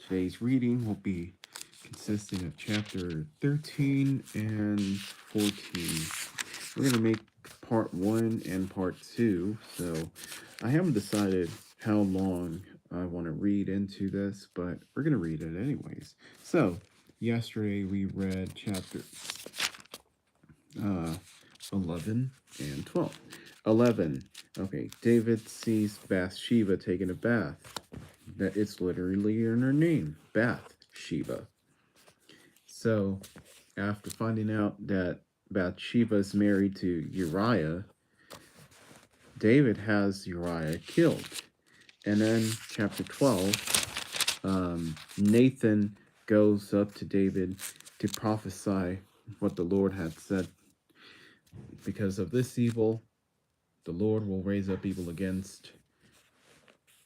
Today's reading will be consisting of chapter 13 and 14. We're going to make part 1 and part 2, so I haven't decided how long I want to read into this, but we're going to read it anyways. So, yesterday we read chapters uh, 11 and 12. 11. Okay, David sees Bathsheba taking a bath. That it's literally in her name, Bathsheba. So, after finding out that Bathsheba is married to Uriah, David has Uriah killed. And then, chapter 12, Nathan goes up to David to prophesy what the Lord had said. Because of this evil, the Lord will raise up evil against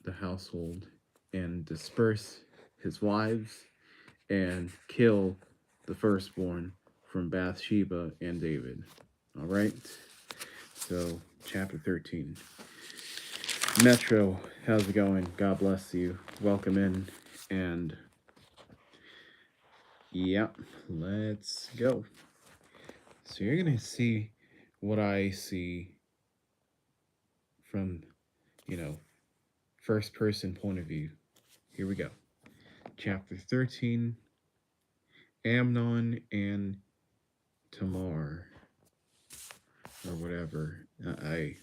the household and disperse his wives and kill the firstborn from Bathsheba and David. All right. So, chapter 13. Metro, how's it going? God bless you. Welcome in. And yeah, let's go. So, you're going to see what I see from, first person point of view. Here we go. Chapter 13, Amnon and Tamar, or whatever. I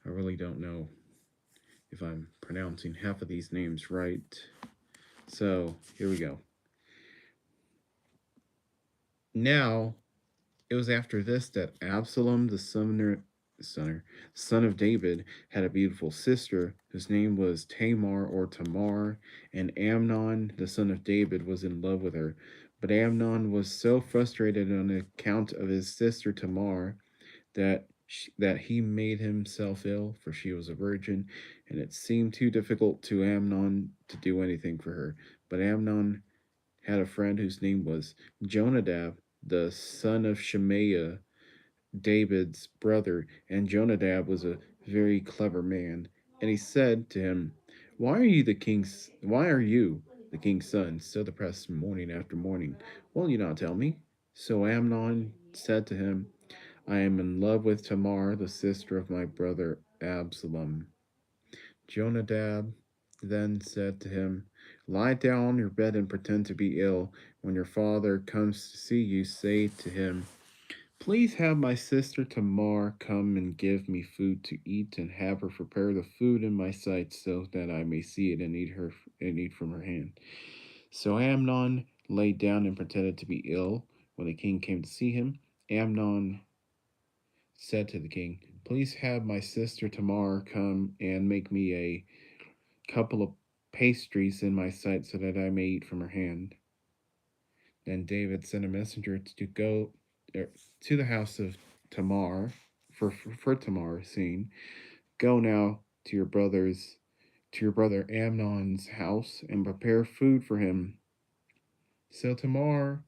really don't know if I'm pronouncing half of these names right. So, here we go. Now, it was after this that Absalom, the son of David, had a beautiful sister whose name was Tamar or Tamar, and Amnon, the son of David, was in love with her. But Amnon was so frustrated on account of his sister Tamar that he made himself ill, for she was a virgin, and it seemed too difficult to Amnon to do anything for her. But Amnon had a friend whose name was Jonadab, the son of Shemaiah, David's brother, and Jonadab was a very clever man. And he said to him, Why are you, the king's son, so depressed morning after morning? Will you not tell me? So Amnon said to him, I am in love with Tamar, the sister of my brother Absalom. Jonadab then said to him, Lie down on your bed and pretend to be ill. When your father comes to see you, say to him, Please have my sister Tamar come and give me food to eat, and have her prepare the food in my sight, so that I may see it and eat from her hand. So Amnon lay down and pretended to be ill. When the king came to see him, Amnon said to the king, Please have my sister Tamar come and make me a couple of pastries in my sight so that I may eat from her hand. Then David sent a messenger to go to the house of Tamar for Tamar, saying, Go now to your brother Amnon's house and prepare food for him. So Tamar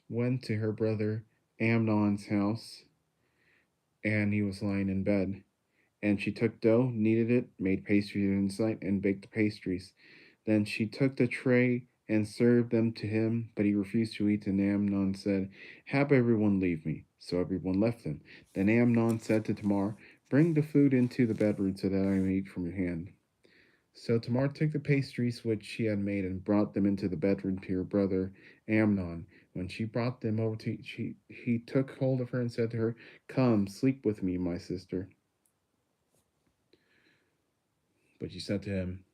went to her brother Amnon's house, and he was lying in bed. And she took dough, kneaded it, made pastries in sight, and baked the pastries. Then she took the tray and served them to him, but he refused to eat. And Amnon said, Have everyone leave me. So everyone left him. Then Amnon said to Tamar, Bring the food into the bedroom so that I may eat from your hand. So Tamar took the pastries which she had made and brought them into the bedroom to her brother Amnon. When she brought them over to he took hold of her and said to her, Come, sleep with me, my sister. But she said to him,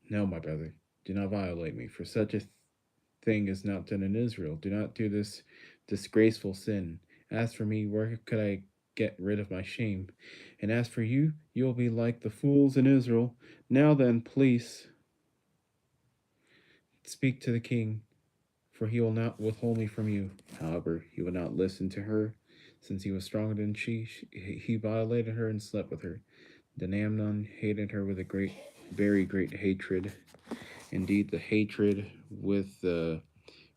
No, my brother, do not violate me, for such a thing is not done in Israel. Do not do this disgraceful sin. As for me, where could I get rid of my shame? And as for you, you will be like the fools in Israel. Now then, please speak to the king, for he will not withhold me from you. However, he would not listen to her, since he was stronger than she. He violated her and slept with her. Then Amnon hated her with a very great hatred. Indeed, the hatred with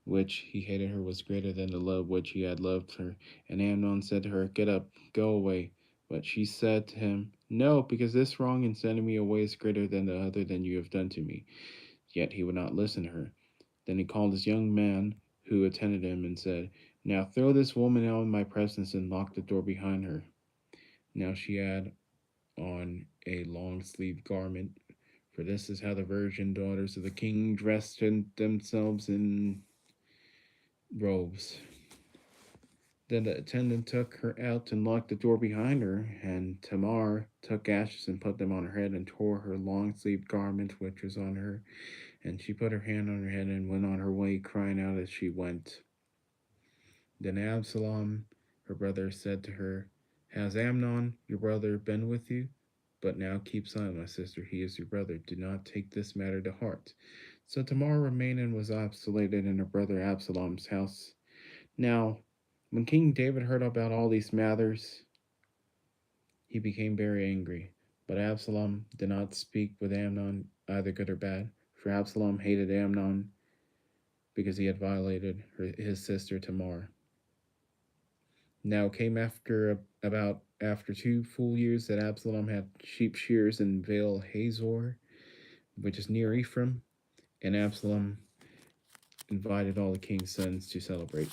which he hated her was greater than the love which he had loved her. And Amnon said to her, Get up, go away. But she said to him, No, because this wrong in sending me away is greater than the other than you have done to me. Yet he would not listen to her. Then he called his young man who attended him and said, "Now throw this woman out of my presence and lock the door behind her." Now she had on a long sleeved garment, for this is how the virgin daughters of the king dressed themselves in robes. Then the attendant took her out and locked the door behind her, and Tamar took ashes and put them on her head and tore her long sleeved garment which was on her, and she put her hand on her head and went on her way, crying out as she went. Then Absalom, her brother, said to her, "Has Amnon, your brother, been with you? But now keep silent, my sister. He is your brother. Do not take this matter to heart." So Tamar remained and was isolated in her brother Absalom's house. Now, when King David heard about all these matters, he became very angry. But Absalom did not speak with Amnon, either good or bad, for Absalom hated Amnon because he had violated his sister Tamar. Now came after 2 full years that Absalom had sheep shears in Vale Hazor, which is near Ephraim, and Absalom invited all the king's sons to celebrate.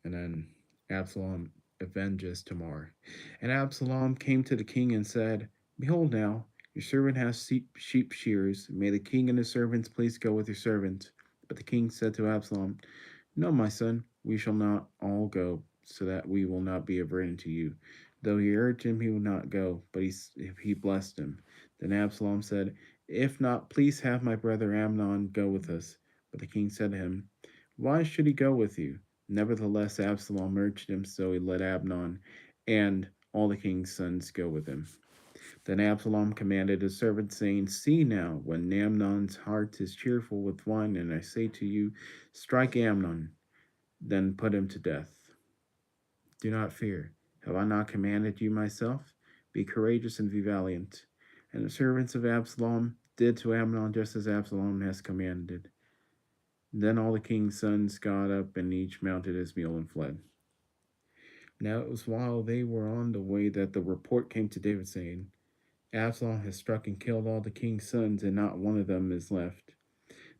And then Absalom avenges Tamar. And Absalom came to the king and said, "Behold now, your servant has sheep shears. May the king and his servants please go with your servant." But the king said to Absalom, "No, my son, we shall not all go, so that we will not be a burden to you." Though he urged him, he would not go, but he blessed him. Then Absalom said, "If not, please have my brother Amnon go with us." But the king said to him, "Why should he go with you?" Nevertheless, Absalom urged him, so he let Amnon and all the king's sons go with him. Then Absalom commanded his servants, saying, "See now, when Amnon's heart is cheerful with wine, and I say to you, strike Amnon, then put him to death. Do not fear. Have I not commanded you myself? Be courageous and be valiant." And the servants of Absalom did to Amnon just as Absalom has commanded. Then all the king's sons got up, and each mounted his mule and fled. Now it was while they were on the way that the report came to David, saying, "Absalom has struck and killed all the king's sons, and not one of them is left."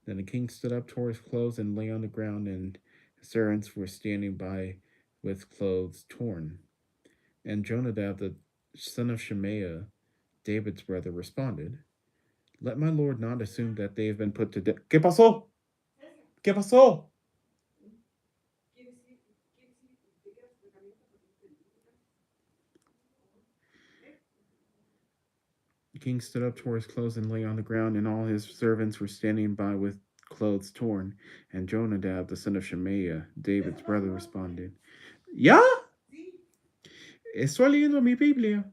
Then the king stood up, tore his clothes, and lay on the ground, and his servants were standing by with clothes torn. And Jonadab, the son of Shemaiah, David's brother, responded, "Let my lord not assume that they have been put to death." ¿Qué pasó? ¿Qué pasó? The king stood up, tore his clothes, and lay on the ground, and all his servants were standing by with clothes torn. And Jonadab, the son of Shemaiah, David's brother, responded, "¿Ya? Estoy leyendo mi Biblia."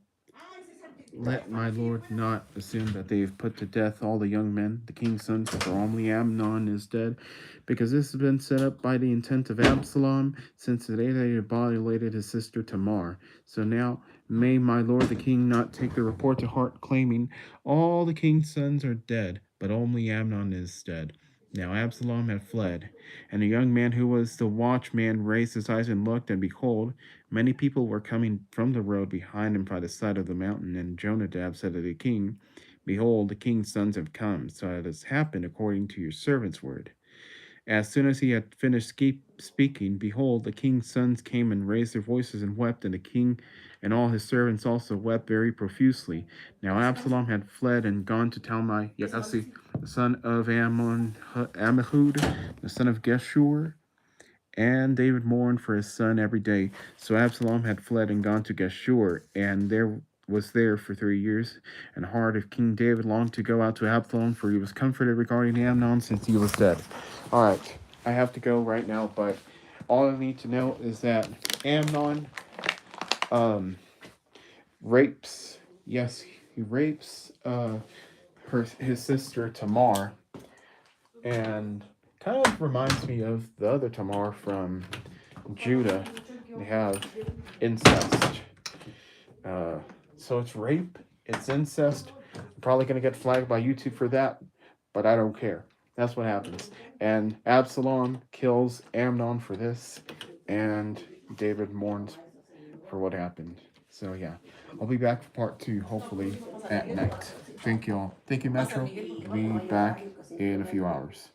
Let my lord not assume that they have put to death all the young men, the king's sons, for only Amnon is dead, because this has been set up by the intent of Absalom since the day that he had violated his sister Tamar. So now may my lord the king not take the report to heart, claiming all the king's sons are dead, but only Amnon is dead. Now Absalom had fled, and a young man who was the watchman raised his eyes and looked, and behold, many people were coming from the road behind him by the side of the mountain. And Jonadab said to the king, "Behold, the king's sons have come, so it has happened according to your servant's word." As soon as he had finished speaking, behold, the king's sons came and raised their voices and wept, and the king and all his servants also wept very profusely. Now Absalom had fled and gone to Talmai, Yakasi, the son of Ammihud, the son of Geshur, and David mourned for his son every day. So Absalom had fled and gone to Geshur, and was there for 3 years. And the heart of King David longed to go out to Absalom, for he was comforted regarding Amnon since he was dead. All right, I have to go right now, but all I need to know is that Amnon rapes. Yes, he rapes his sister Tamar, and kind of reminds me of the other Tamar from Judah. They have incest. So it's rape, it's incest. I'm probably going to get flagged by YouTube for that, but I don't care. That's what happens. And Absalom kills Amnon for this, and David mourns for what happened. So yeah, I'll be back for part 2, hopefully at night. Thank y'all. Thank you, Metro. Be back in a few hours.